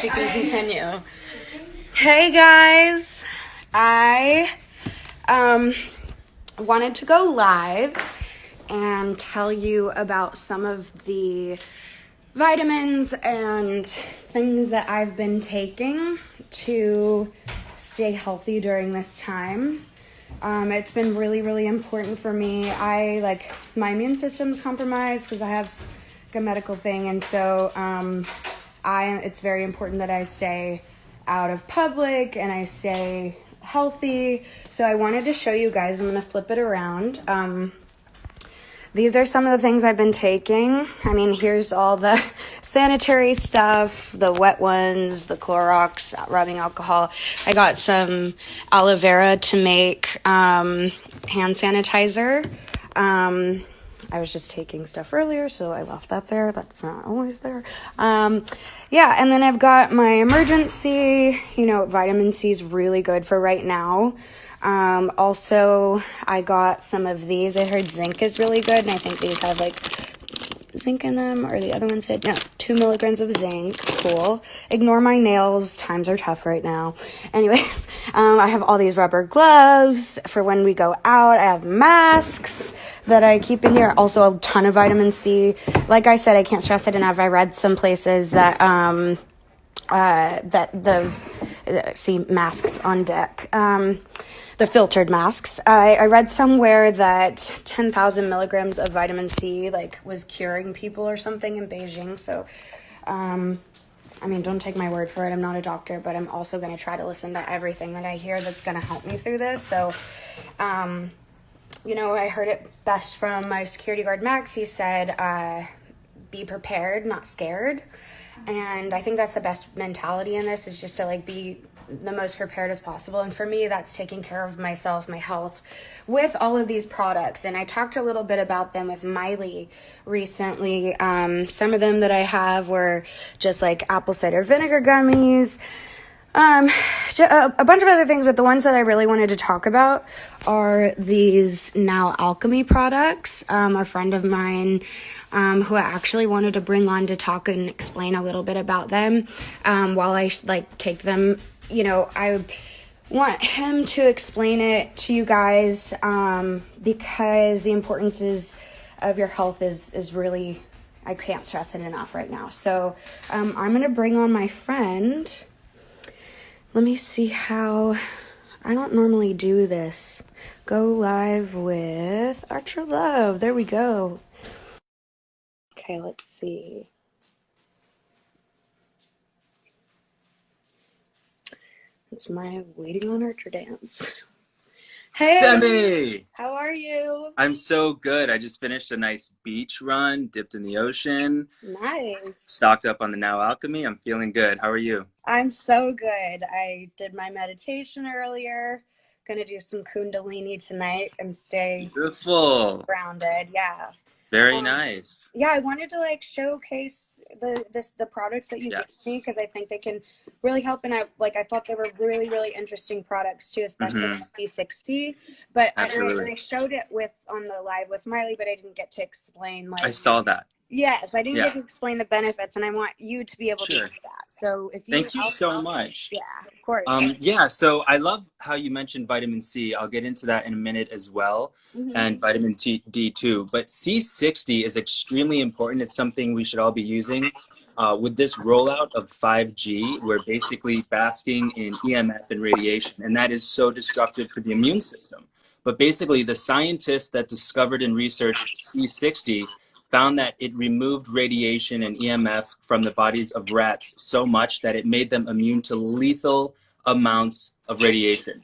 she can continue. Hey guys, I wanted to go live and tell you about some of the vitamins and things that I've been taking to stay healthy during this time. It's been really, really important for me. My immune system's compromised because I have a medical thing, and so it's very important that I stay out of public and I stay healthy. So I wanted to show you guys. I'm gonna flip it around. These are some of the things I've been taking. I mean, here's all the sanitary stuff, the wet ones, the Clorox, rubbing alcohol. I got some aloe vera to make hand sanitizer. I was just taking stuff earlier, so I left that there. That's not always there. Yeah, and then I've got my emergency. Vitamin C is really good for right now. Also, I got some of these. I heard zinc is really good, and I think these have zinc in them, or the other one said, no, 2 milligrams of zinc. Cool. Ignore my nails. Times are tough right now. Anyways, I have all these rubber gloves for when we go out. I have masks that I keep in here. Also a ton of vitamin C. Like I said, I can't stress it enough. I read some places that, see masks on deck. The filtered masks. I read somewhere that 10,000 milligrams of vitamin C was curing people or something in Beijing. So, don't take my word for it. I'm not a doctor, but I'm also going to try to listen to everything that I hear that's going to help me through this. So, I heard it best from my security guard, Max. He said, be prepared, not scared. And I think that's the best mentality in this, is just to be the most prepared as possible. And for me, that's taking care of myself, my health, with all of these products. And I talked a little bit about them with Miley recently. Some of them that I have were just apple cider vinegar gummies, a bunch of other things, but the ones that I really wanted to talk about are these Now Alchemy products. A friend of mine who I actually wanted to bring on to talk and explain a little bit about them while I take them. I want him to explain it to you guys because the importance of your health is really, I can't stress it enough right now. So I'm going to bring on my friend. Let me see how, I don't normally do this. Go live with Archer Love. There we go. Okay, let's see. It's my waiting on her to dance. Hey, Demi! How are you? I'm so good. I just finished a nice beach run, dipped in the ocean. Nice. Stocked up on the Now Alchemy. I'm feeling good. How are you? I'm so good. I did my meditation earlier. Gonna do some Kundalini tonight and stay Beautiful. grounded. Yeah. Very nice. Yeah, I wanted to showcase the products that you gave me, because I think they can really help. And I thought they were really, really interesting products too, especially C60. But I showed it on the live with Miley, but I didn't get to explain I saw that. Yes, I didn't get to explain the benefits, and I want you to be able to do that. So if you Thank you so much. Yeah, of course. Yeah, so I love how you mentioned vitamin C. I'll get into that in a minute as well, and vitamin D too. But C60 is extremely important. It's something we should all be using. With this rollout of 5G, we're basically basking in EMF and radiation, and that is so destructive for the immune system. But basically, the scientists that discovered and researched C60 found that it removed radiation and EMF from the bodies of rats so much that it made them immune to lethal amounts of radiation.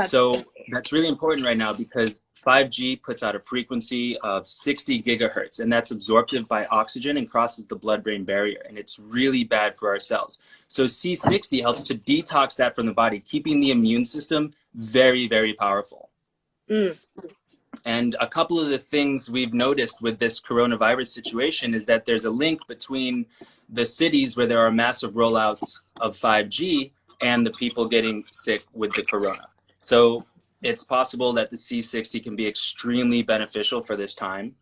So that's really important right now, because 5G puts out a frequency of 60 gigahertz, and that's absorptive by oxygen and crosses the blood-brain barrier, and it's really bad for our cells. So C60 helps to detox that from the body, keeping the immune system very, very powerful. And a couple of the things we've noticed with this coronavirus situation is that there's a link between the cities where there are massive rollouts of 5G and the people getting sick with the corona. So it's possible that the C60 can be extremely beneficial for this time.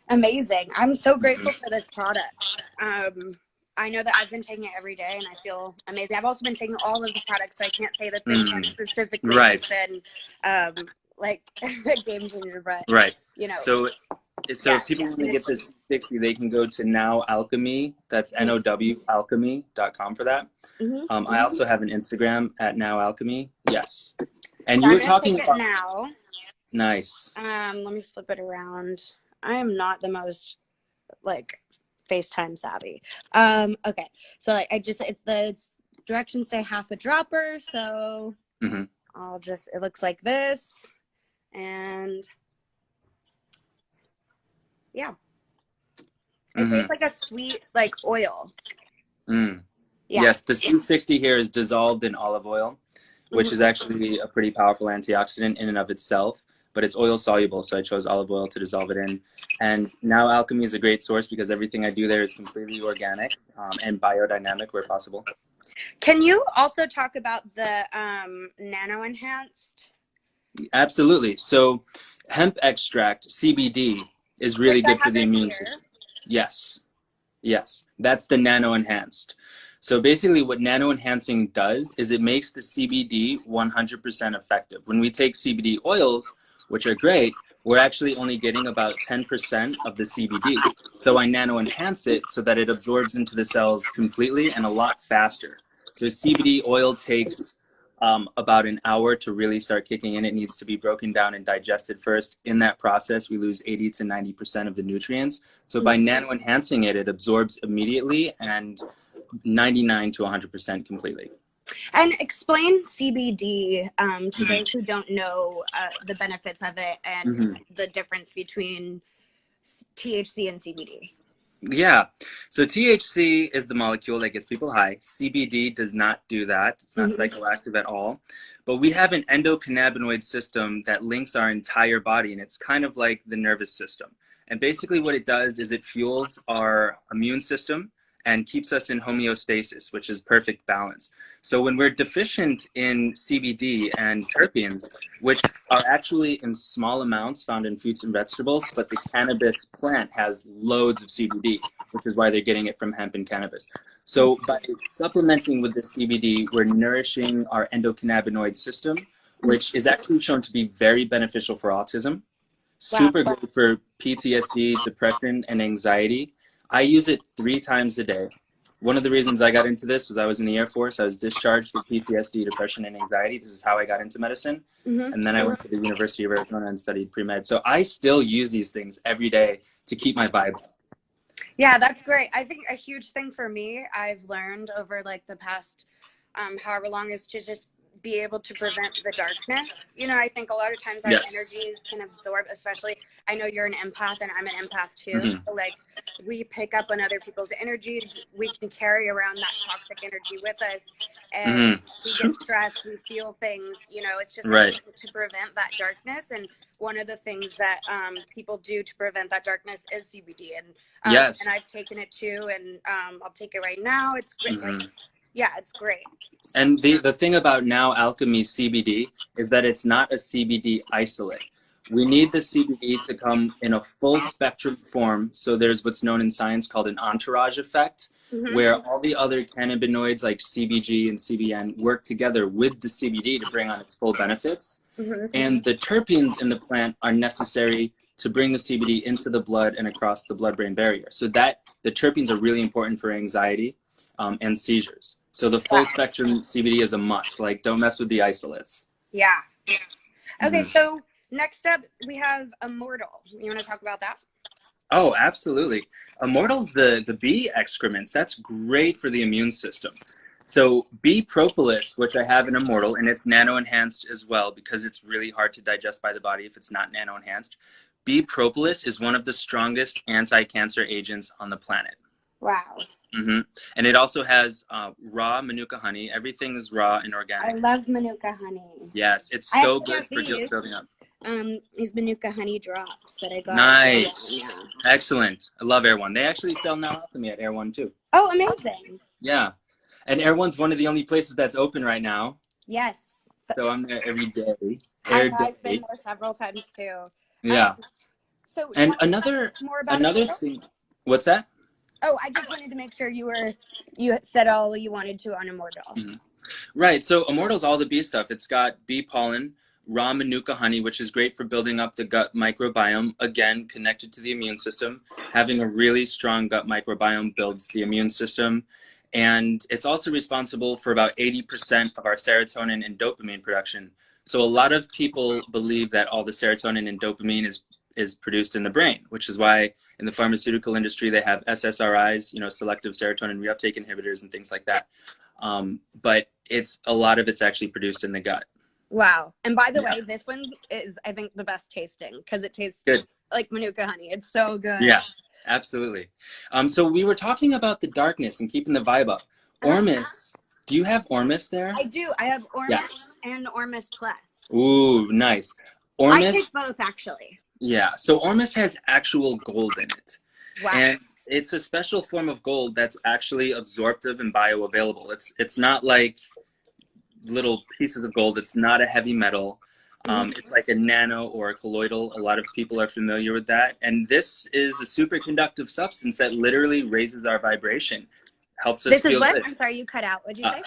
Amazing. I'm so grateful for this product. I know that I've been taking it every day and I feel amazing. I've also been taking all of the products, so I can't say that this one specifically has been like a game changer, but you know. So if people want to get this 60, they can go to Now Alchemy. That's NOWalchemy.com for that. I also have an Instagram at Now Alchemy. Yes. And so you were talking about now. Nice. Let me flip it around. I am not the most like FaceTime savvy. Okay. So like the directions say half a dropper, so I'll just, it looks like this, and yeah. It tastes like a sweet like oil. Yeah. Yes, the C60 here is dissolved in olive oil, which is actually a pretty powerful antioxidant in and of itself, but it's oil soluble, so I chose olive oil to dissolve it in. And Now Alchemy is a great source because everything I do there is completely organic and biodynamic where possible. Can you also talk about the nano-enhanced? Absolutely. So hemp extract, CBD, is really good for the immune system. Yes. Yes. That's the nano-enhanced. So basically what nano-enhancing does is it makes the CBD 100% effective. When we take CBD oils, which are great, we're actually only getting about 10% of the CBD. So I nano-enhance it so that it absorbs into the cells completely and a lot faster. So CBD oil takes about an hour to really start kicking in. It needs to be broken down and digested first. In that process, we lose 80 to 90% of the nutrients. So by nano-enhancing it, it absorbs immediately and 99 to 100% completely. And explain CBD to those who don't know the benefits of it and the difference between THC and CBD. Yeah. So THC is the molecule that gets people high. CBD does not do that. It's not psychoactive at all. But we have an endocannabinoid system that links our entire body, and it's kind of like the nervous system. And basically what it does is it fuels our immune system and keeps us in homeostasis, which is perfect balance. So when we're deficient in CBD and terpenes, which are actually in small amounts found in fruits and vegetables, but the cannabis plant has loads of CBD, which is why they're getting it from hemp and cannabis. So by supplementing with the CBD, we're nourishing our endocannabinoid system, which is actually shown to be very beneficial for autism, super good for PTSD, depression, and anxiety. I use it 3 times a day. One of the reasons I got into this is I was in the Air Force. I was discharged for PTSD, depression, and anxiety. This is how I got into medicine. And then I went to the University of Arizona and studied pre-med. So I still use these things every day to keep my vibe up. Yeah, that's great. I think a huge thing for me, I've learned over like the past however long, is to just be able to prevent the darkness. You know, I think a lot of times our energies can absorb, especially, I know you're an empath and I'm an empath too. So like we pick up on other people's energies. We can carry around that toxic energy with us, and we get stressed, we feel things, you know, it's just to prevent that darkness. And one of the things that people do to prevent that darkness is CBD. And and I've taken it too, and I'll take it right now. It's great. Like, yeah, it's great. And the thing about Now Alchemy CBD is that it's not a CBD isolate. We need the CBD to come in a full spectrum form. So there's what's known in science called an entourage effect, where all the other cannabinoids like CBG and CBN work together with the CBD to bring on its full benefits. And the terpenes in the plant are necessary to bring the CBD into the blood and across the blood-brain barrier. So that the terpenes are really important for anxiety and seizures. So the full spectrum CBD is a must. Like, don't mess with the isolates. Yeah. Okay, so next up we have Immortal. You want to talk about that? Oh, absolutely. Immortal's the bee excrements. That's great for the immune system. So bee propolis, which I have in Immortal, and it's nano-enhanced as well because it's really hard to digest by the body if it's not nano-enhanced. Bee propolis is one of the strongest anti-cancer agents on the planet. Wow. And it also has raw manuka honey. Everything is raw and organic. I love manuka honey. Yes, it's so good for building up. These manuka honey drops that I got. Nice. Yeah. Excellent. I love Air One. They actually sell Now Alchemy at Air One too. Oh, amazing. Yeah. And Air One's one of the only places that's open right now. Yes. So I'm there every day. I've been there several times too. Yeah. So and another thing. What's that? Oh, I just wanted to make sure you said all you wanted to on Immortal. Mm-hmm. Right. So Immortal's all the bee stuff. It's got bee pollen, raw manuka honey, which is great for building up the gut microbiome. Again, connected to the immune system. Having a really strong gut microbiome builds the immune system. And it's also responsible for about 80% of our serotonin and dopamine production. So a lot of people believe that all the serotonin and dopamine is produced in the brain, which is why in the pharmaceutical industry they have SSRIs, selective serotonin reuptake inhibitors and things like that. But a lot of it's actually produced in the gut. Wow. And by the way, this one is, I think, the best tasting because it tastes good, like Manuka honey. It's so good. Yeah, absolutely. So we were talking about the darkness and keeping the vibe up. Ormus, do you have Ormus there? I do. I have Ormus and Ormus Plus. Ooh, nice. Ormus, I take both, actually. Yeah, so Ormus has actual gold in it. Wow. And it's a special form of gold that's actually absorptive and bioavailable. It's not like little pieces of gold. It's not a heavy metal. It's like a nano or a colloidal. A lot of people are familiar with that. And this is a superconductive substance that literally raises our vibration. Helps us feel This is what? good. I'm sorry, you cut out. What'd you say?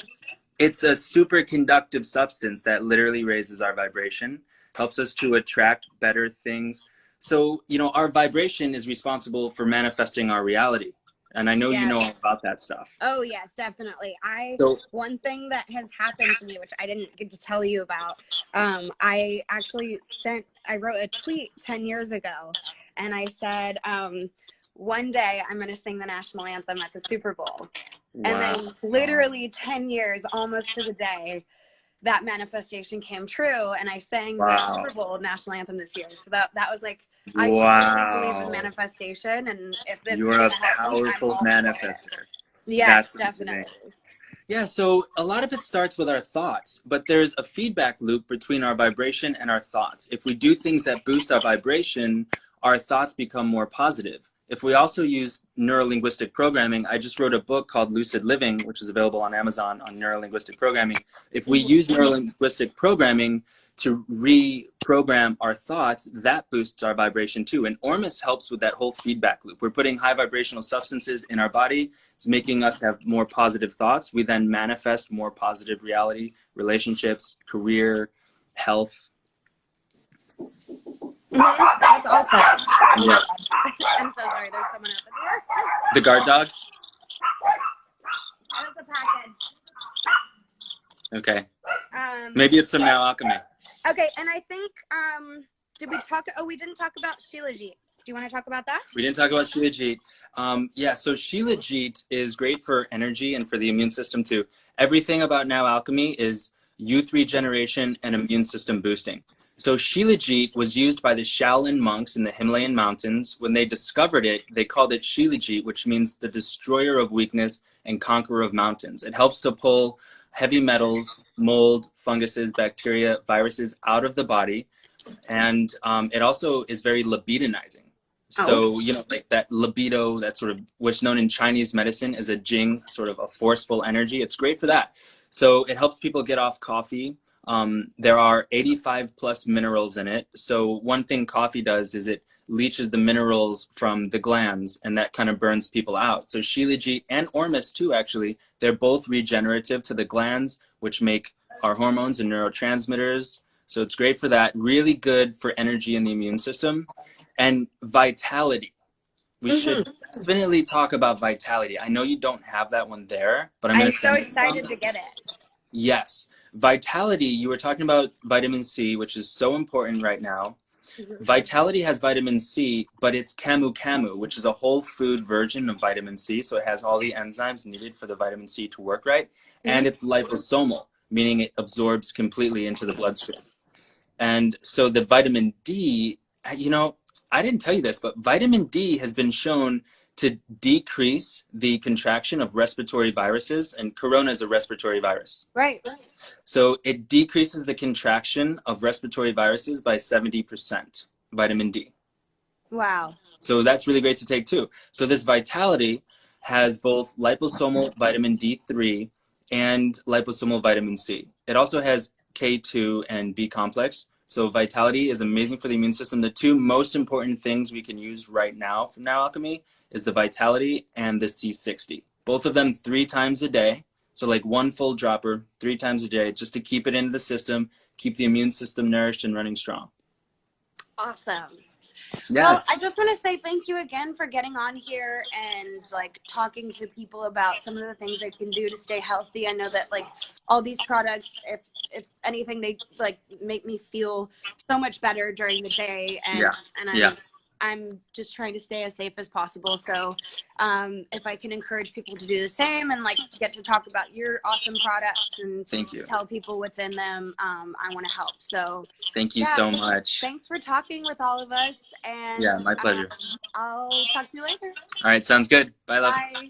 It's a superconductive substance that literally raises our vibration. Helps us to attract better things. So, our vibration is responsible for manifesting our reality. And I know you know all about that stuff. Oh, yes, definitely. One thing that has happened to me, which I didn't get to tell you about, I wrote a tweet 10 years ago, and I said, one day I'm going to sing the national anthem at the Super Bowl. Wow. And then literally 10 years, almost to the day, that manifestation came true, and I sang the Super Bowl national anthem this year. So that was like, I truly believe in manifestation, and if this you're a powerful manifester. Yes, definitely. Yeah, so a lot of it starts with our thoughts, but there's a feedback loop between our vibration and our thoughts. If we do things that boost our vibration, our thoughts become more positive. If we also use neuro-linguistic programming, I just wrote a book called Lucid Living, which is available on Amazon on neuro-linguistic programming. If we use neuro-linguistic programming to reprogram our thoughts, that boosts our vibration too. And Ormus helps with that whole feedback loop. We're putting high vibrational substances in our body. It's making us have more positive thoughts. We then manifest more positive reality, relationships, career, health. That's awesome. Yeah. I'm so sorry. There's someone at the door. The guard dogs? That was a package. Okay. Maybe it's some Now Alchemy. Okay, and I think, we didn't talk about Shilajit. Do you want to talk about that? We didn't talk about Shilajit. So Shilajit is great for energy and for the immune system too. Everything about Now Alchemy is youth regeneration and immune system boosting. So Shilajit was used by the Shaolin monks in the Himalayan mountains. When they discovered it, they called it Shilajit, which means the destroyer of weakness and conqueror of mountains. It helps to pull heavy metals, mold, funguses, bacteria, viruses out of the body. And it also is very libidinizing. So, like that libido, that sort of, what's known in Chinese medicine as a jing, sort of a forceful energy. It's great for that. So it helps people get off coffee. There are 85 plus minerals in it. So one thing coffee does is it leaches the minerals from the glands, and that kind of burns people out. So Shilajit and Ormus too, actually, they're both regenerative to the glands, which make our hormones and neurotransmitters. So it's great for that. Really good for energy in the immune system. And vitality. We should definitely talk about vitality. I know you don't have that one there, but I'm so excited to get it. Yes. Vitality, you were talking about vitamin C, which is so important right now. Vitality has vitamin C, but it's camu, which is a whole food version of vitamin C. So it has all the enzymes needed for the vitamin C to work right. And it's liposomal, meaning it absorbs completely into the bloodstream. And so the vitamin D, I didn't tell you this, but vitamin D has been shown to decrease the contraction of respiratory viruses, and corona is a respiratory virus. Right. So it decreases the contraction of respiratory viruses by 70%, vitamin D. Wow. So that's really great to take too. So this Vitality has both liposomal vitamin D3 and liposomal vitamin C. It also has K2 and B complex. So Vitality is amazing for the immune system. The two most important things we can use right now from Now Alchemy is the Vitality and the C60. Both of them 3 times a day. So like 1 full dropper 3 times a day, just to keep it into the system, keep the immune system nourished and running strong. Awesome. Yes. Well, I just want to say thank you again for getting on here and like talking to people about some of the things they can do to stay healthy. I know that like all these products, if anything, they like make me feel so much better during the day, and I'm just trying to stay as safe as possible. So if I can encourage people to do the same and like get to talk about your awesome products and tell people what's in them, I want to help. So thank you so much. Thanks for talking with all of us. And yeah, my pleasure. I'll talk to you later. All right, sounds good. Bye, love. Bye.